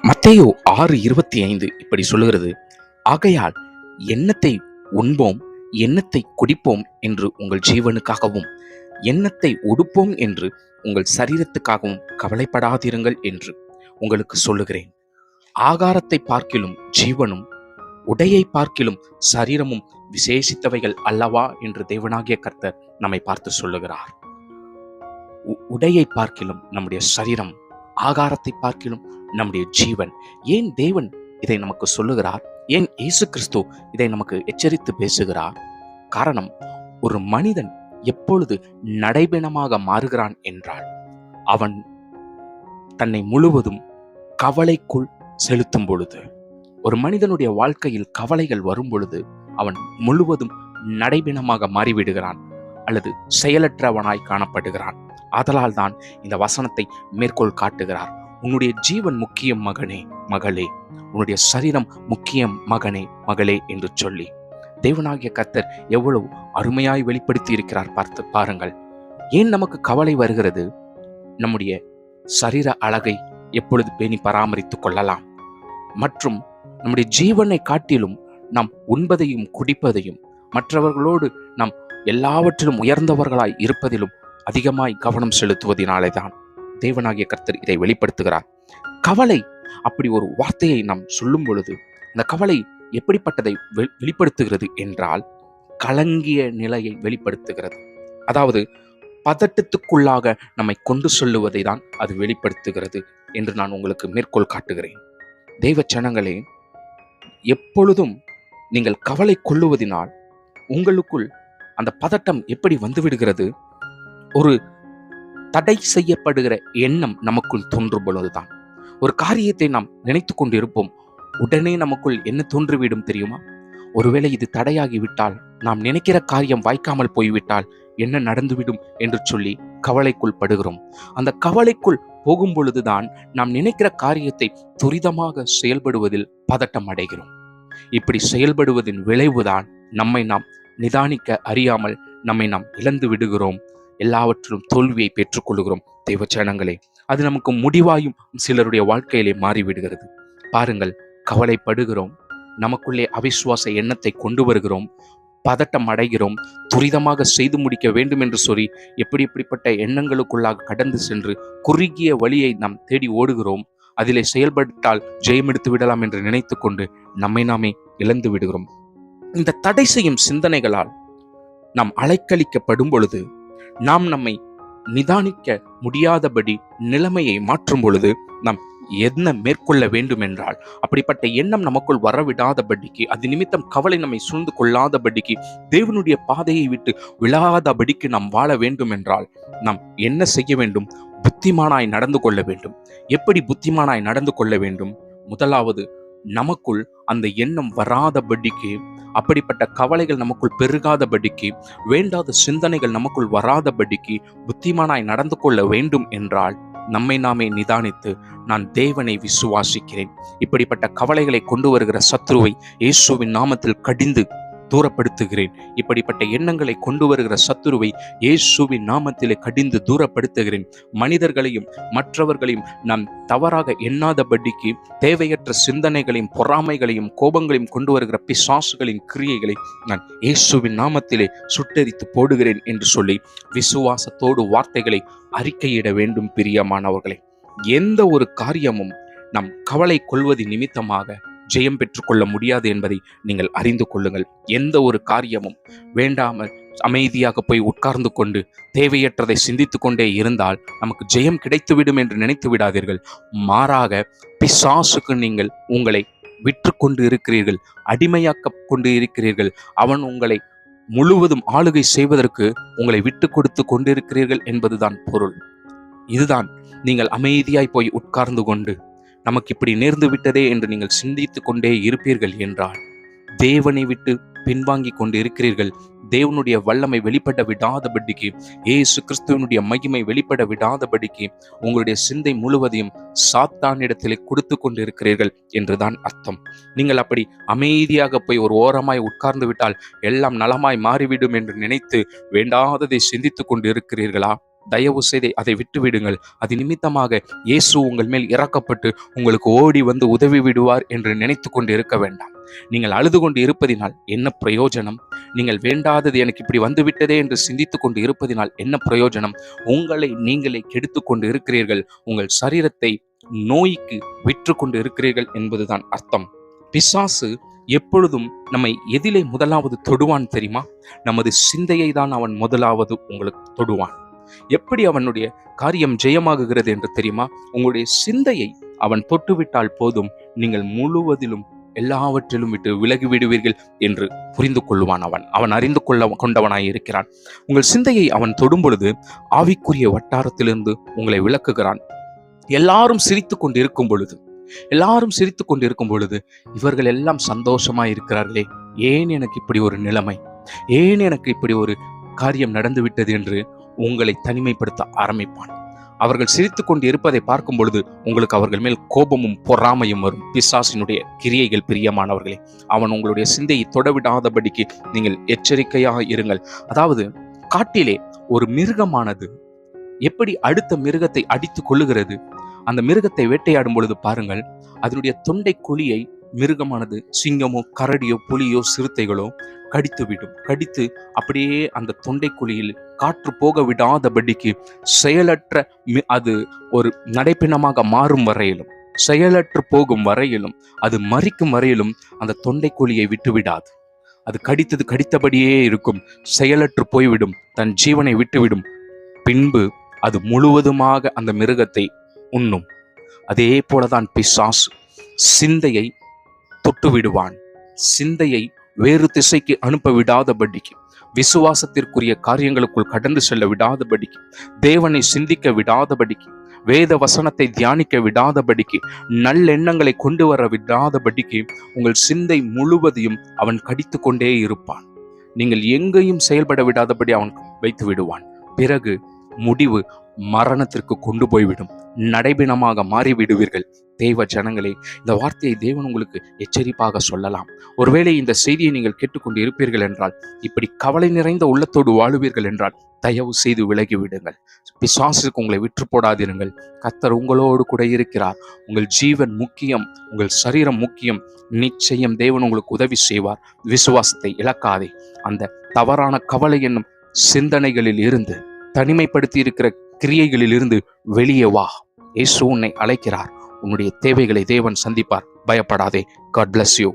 மத்தேயு 6:25 இப்படி சொல்லுகிறது, ஆகையால் எண்ணத்தை உண்போம், எண்ணத்தை குடிப்போம் என்று உங்கள் ஜீவனுக்காகவும், எண்ணத்தை உடுப்போம் என்று உங்கள் சரீரத்துக்காகவும் கவலைப்படாதிருங்கள் என்று உங்களுக்கு சொல்லுகிறேன். ஆகாரத்தை பார்க்கிலும் ஜீவனும், உடையை பார்க்கிலும் சரீரமும் விசேஷித்தவைகள் அல்லவா என்று தேவனாகிய கர்த்தர் நம்மை பார்த்து சொல்லுகிறார். உடையை பார்க்கிலும் நம்முடைய சரீரம், ஆகாரத்தை பார்க்கிலும் நம்முடைய ஜீவன். ஏன் தேவன் இதை நமக்கு சொல்லுகிறார்? ஏன் இயேசு கிறிஸ்து இதை நமக்கு எச்சரித்து பேசுகிறார்? காரணம், ஒரு மனிதன் எப்பொழுது நடைபெணமாக மாறுகிறான் என்றால், அவன் தன்னை முழுவதும் கவலைக்குள் செலுத்தும் பொழுது, ஒரு மனிதனுடைய வாழ்க்கையில் கவலைகள் வரும் பொழுது அவன் முழுவதும் நடைபெணமாக மாறிவிடுகிறான் அல்லது செயலற்றவனாய் காணப்படுகிறான். ஆதலால் தான் இந்த வசனத்தை மேற்கோள் காட்டுகிறார். உன்னுடைய ஜீவன் முக்கியம் மகனே, மகளே, உன்னுடைய சரீரம் முக்கியம் மகனே, மகளே என்று சொல்லி தேவனாகிய கர்த்தர் எவ்வளவு அருமையாய் வெளிப்படுத்தி இருக்கிறார் பார்த்து பாருங்கள். ஏன் நமக்கு கவலை வருகிறது? நம்முடைய சரீர அழகை எப்பொழுது பேணி பராமரித்துக் கொள்ளலாம் மற்றும் நம்முடைய ஜீவனை காட்டிலும் நாம் உண்பதையும் குடிப்பதையும், மற்றவர்களோடு நாம் எல்லாவற்றிலும் உயர்ந்தவர்களாய் இருப்பதிலும் அதிகமாய் கவனம் செலுத்துவதனாலே தான் தேவனாகிய கர்த்தர் இதை வெளிப்படுத்துகிறார். கவலை அப்படி ஒரு வார்த்தையை நாம் சொல்லும் பொழுது, இந்த கவலை எப்படிப்பட்டதை வெளிப்படுத்துகிறது என்றால், கலங்கிய நிலையை வெளிப்படுத்துகிறது. அதாவது பதட்டத்துக்குள்ளாக நம்மை கொண்டு சொல்லுவதை தான் அது வெளிப்படுத்துகிறது என்று நான் உங்களுக்கு மேற்கோள் காட்டுகிறேன். தெய்வ ஜனங்களே, எப்பொழுதும் நீங்கள் கவலை கொள்ளுவதினால் உங்களுக்குள் அந்த பதட்டம் எப்படி வந்துவிடுகிறது? ஒரு தடை செய்யப்படுகிற எண்ணம் நமக்குள் தோன்றும் பொழுதுதான். ஒரு காரியத்தை நாம் நினைத்து கொண்டிருப்போம், உடனே நமக்குள் என்ன தோன்றிவிடும் தெரியுமா? ஒருவேளை இது தடையாகிவிட்டால், நாம் நினைக்கிற காரியம் வாய்க்காமல் போய்விட்டால் என்ன நடந்துவிடும் என்று சொல்லி கவலைக்குள் படுகிறோம். அந்த கவலைக்குள் போகும் பொழுதுதான் நாம் நினைக்கிற காரியத்தை துரிதமாக செயல்படுவதில் பதட்டம் அடைகிறோம். இப்படி செயல்படுவதின் விளைவுதான் நம்மை நாம் நிதானிக்க அறியாமல் நம்மை நாம் இழந்து விடுகிறோம். எல்லாவற்றிலும் தோல்வியை பெற்றுக்கொள்கிறோம். தெய்வ ஜனங்களே, அது நமக்கு முடிவாயும் சிலருடைய வாழ்க்கையிலே மாறிவிடுகிறது. பாருங்கள், கவலைப்படுகிறோம், நமக்குள்ளே அவிசுவாச எண்ணத்தை கொண்டு வருகிறோம், பதட்டம் அடைகிறோம், துரிதமாக செய்து முடிக்க வேண்டும் என்று சொல்லி எப்படிப்பட்ட எண்ணங்களுக்குள்ளாக கடந்து சென்று குறுகிய வழியை நாம் தேடி ஓடுகிறோம். அதிலே செயல்பட்டால் ஜெயம் எடுத்து விடலாம் என்று நினைத்து கொண்டு நம்மை நாமே இழந்து விடுகிறோம். இந்த தடை செய்யும் சிந்தனைகளால் நாம் அலைக்கழிக்கப்படும் பொழுது, நாம் நம்மை நிதானிக்க முடியாதபடி நிலைமையை மாற்றும் பொழுது, நாம் என்ன மேற்கொள்ள வேண்டும் என்றால், அப்படிப்பட்ட எண்ணம் நமக்குள் வரவிடாதபடிக்கு, அது நிமித்தம் கவலை நம்மை சூழ்ந்து கொள்ளாதபடிக்கு, தேவனுடைய பாதையை விட்டு விழாதபடிக்கு நாம் வாழ வேண்டும் என்றால் நாம் என்ன செய்ய வேண்டும்? புத்திமானாய் நடந்து கொள்ள வேண்டும். எப்படி புத்திமானாய் நடந்து கொள்ள வேண்டும்? முதலாவது, நமக்குள் அந்த எண்ணம் வராதபடிக்கு, அப்படிப்பட்ட கவலைகள் நமக்குள் பெருகாதபடிக்கு, வேண்டாத சிந்தனைகள் நமக்குள் வராதபடிக்கு புத்திமானாய் நடந்து கொள்ள வேண்டும் என்றால், நம்மை நாமே நிதானித்து, நான் தேவனை விசுவாசிக்கிறேன், இப்படிப்பட்ட கவலைகளை கொண்டு வருகிற சத்ருவை இயேசுவின் நாமத்தில் கடிந்து தூரப்படுத்துகிறேன், இப்படிப்பட்ட எண்ணங்களை கொண்டு வருகிற சத்துருவை இயேசுவின் நாமத்திலே கடிந்து தூரப்படுத்துகிறேன். மனிதர்களையும் மற்றவர்களையும் நாம் தவறாக எண்ணாதபடிக்கு தேவையற்ற சிந்தனைகளையும் பொறாமைகளையும் கோபங்களையும் கொண்டு வருகிற பிசாசுகளின் கிரியைகளை நான் இயேசுவின் நாமத்திலே சுட்டெரித்து போடுகிறேன் என்று சொல்லி விசுவாசத்தோடு வார்த்தைகளை அறிக்கையிட வேண்டும். பிரியமானவர்களே, எந்த ஒரு காரியமும் நாம் கவலை கொள்வது நிமித்தமாக ஜெயம் பெற்றுக்கொள்ள முடியாது என்பதை நீங்கள் அறிந்து கொள்ளுங்கள். எந்த ஒரு காரியமும் வேண்டாமல் அமைதியாக போய் உட்கார்ந்து கொண்டு தேவையற்றதை சிந்தித்து கொண்டே இருந்தால் நமக்கு ஜெயம் கிடைத்துவிடும் என்று நினைத்து விடாதீர்கள். மாறாக பிசாசுக்கு நீங்கள் உங்களை விற்று கொண்டு இருக்கிறீர்கள், அடிமையாக்க கொண்டு இருக்கிறீர்கள். அவன் உங்களை முழுவதும் ஆளுகை செய்வதற்கு உங்களை விட்டு கொடுத்து கொண்டிருக்கிறீர்கள் என்பதுதான் பொருள். இதுதான் நீங்கள் அமைதியாய் போய் உட்கார்ந்து கொண்டு நமக்கு இப்படி நேர்ந்து விட்டதே என்று நீங்கள் சிந்தித்து கொண்டே இருப்பீர்கள் என்றால், தேவனை விட்டு பின்வாங்கி கொண்டு இருக்கிறீர்கள். தேவனுடைய வல்லமை வெளிப்பட விடாதபடிக்கு, இயேசு கிறிஸ்துவனுடைய மகிமை வெளிப்பட விடாதபடிக்கு உங்களுடைய சிந்தை முழுவதையும் சாத்தானிடத்திலே கொடுத்து கொண்டு இருக்கிறீர்கள் என்றுதான் அர்த்தம். நீங்கள் அப்படி அமைதியாக போய் ஒரு ஓரமாய் உட்கார்ந்து விட்டால் எல்லாம் நலமாய் மாறிவிடும் என்று நினைத்து வேண்டாததை சிந்தித்து கொண்டு இருக்கிறீர்களா? தயவு செய்து அதை விட்டு விடுங்கள். அது நிமித்தமாக இயேசு உங்கள் மேல் இறக்கப்பட்டு உங்களுக்கு ஓடி வந்து உதவி விடுவார் என்று நினைத்து கொண்டு இருக்க வேண்டாம். நீங்கள் அழுது கொண்டு இருப்பதினால் என்ன பிரயோஜனம்? நீங்கள் வேண்டாதது எனக்கு இப்படி வந்துவிட்டதே என்று சிந்தித்து கொண்டு இருப்பதினால் என்ன பிரயோஜனம்? உங்களை நீங்களே கெடுத்து கொண்டு இருக்கிறீர்கள். உங்கள் சரீரத்தை நோய்க்கு விற்று கொண்டு இருக்கிறீர்கள் என்பதுதான் அர்த்தம். பிசாசு எப்பொழுதும் நம்மை எதிலே முதலாவது தொடுவான் தெரியுமா? நமது சிந்தையை தான் அவன் முதலாவது உங்களுக்கு தொடுவான். எப்படி அவனுடைய காரியம் ஜெயமாகுகிறது என்று தெரியுமா? உங்களுடைய சிந்தையை அவன் தொட்டுவிட்டால் போதும், நீங்கள் முழுவதிலும் எல்லாவற்றிலும் விட்டு விலகி விடுவீர்கள் என்று புரிந்து கொள்வான். அவன் அறிந்து கொண்டவனாய் இருக்கிறான். உங்கள் சிந்தையை அவன் தொடும் பொழுது ஆவிக்குரிய வட்டாரத்திலிருந்து உங்களை விலக்குகிறான். எல்லாரும் சிரித்து கொண்டு இருக்கும் பொழுது இவர்கள் எல்லாம் சந்தோஷமாய் இருக்கிறார்களே, ஏன் எனக்கு இப்படி ஒரு நிலைமை, ஏன் எனக்கு இப்படி ஒரு காரியம் நடந்து விட்டது என்று உங்களை தனிமைப்படுத்த ஆரம்பிப்பான். அவர்கள் சிரித்து கொண்டு இருப்பதை பார்க்கும் பொழுது உங்களுக்கு அவர்கள் மேல் கோபமும் பொறாமையும் வரும். பிசாசினுடைய கிரியைகள் பிரியமானவர்களே, அவன் உங்களுடைய சிந்தையை தொடவிடாதபடிக்கு நீங்கள் எச்சரிக்கையாக இருங்கள். அதாவது காட்டிலே ஒரு மிருகமானது எப்படி அடுத்த மிருகத்தை அடித்து கொள்ளுகிறது, அந்த மிருகத்தை வேட்டையாடும் பொழுது பாருங்கள், அதனுடைய தொண்டை குழியை மிருகமானது சிங்கமோ கரடியோ புலியோ சிறுத்தைகளோ கடித்து அப்படியே அந்த தொண்டை குழியில் காற்று போக விடாதபடிக்கு செயலற்ற அது ஒரு நடைப்பிணமாக மாறும் வரையிலும், செயலற்று போகும் வரையிலும், அது மரிக்கும் வரையிலும் அந்த தொண்டை குழியை விட்டுவிடாது. அது கடித்தபடியே இருக்கும், செயலற்று போய்விடும், தன் ஜீவனை விட்டுவிடும். பின்பு அது முழுவதுமாக அந்த மிருகத்தை உண்ணும். அதே போலதான் பிசாசு சிந்தையை தொட்டு விடுவான். சிந்தையை வேறு திசைக்கு அனுப்ப விடாதபடிக்கு, விசுவாசத்திற்குரிய காரியங்களுக்குள் கடந்து செல்ல விடாதபடிக்கு, தேவனை சிந்திக்க விடாதபடிக்கு, வேத வசனத்தை தியானிக்க விடாதபடிக்கு, நல்லெண்ணங்களை கொண்டு வர விடாதபடிக்கு உங்கள் சிந்தை முழுவதையும் அவன் கடித்து கொண்டே இருப்பான். நீங்கள் எங்கேயும் செயல்பட விடாதபடி அவன் வைத்து விடுவான். பிறகு முடிவு மரணத்திற்கு கொண்டு போய்விடும். நடைபிணமாக மாறிவிடுவீர்கள். தேவ ஜனங்களே, இந்த வார்த்தையை தேவன் உங்களுக்கு எச்சரிப்பாக சொல்லலாம். ஒருவேளை இந்த செய்தியை நீங்கள் கேட்டுக்கொண்டு இருப்பீர்கள் என்றால், இப்படி கவலை நிறைந்த உள்ளத்தோடு வாழுவீர்கள் என்றால் தயவு செய்து விலகி விடுங்கள். பிசாசுக்கு உங்களை விற்று போடாதிருங்கள். கர்த்தர் உங்களோடு கூட இருக்கிறார். உங்கள் ஜீவன் முக்கியம், உங்கள் சரீரம் முக்கியம். நிச்சயம் தேவன் உங்களுக்கு உதவி செய்வார். விசுவாசத்தை இழக்காதே. அந்த தவறான கவலை என்னும் சிந்தனைகளில் இருந்து, தனிமைப்படுத்தி இருக்கிற கிரியைகளில் இருந்து வெளியே வா. இயேசு உன்னை அழைக்கிறார். உன்னுடைய தேவைகளை தேவன் சந்திப்பார். பயப்படாதே. God bless you.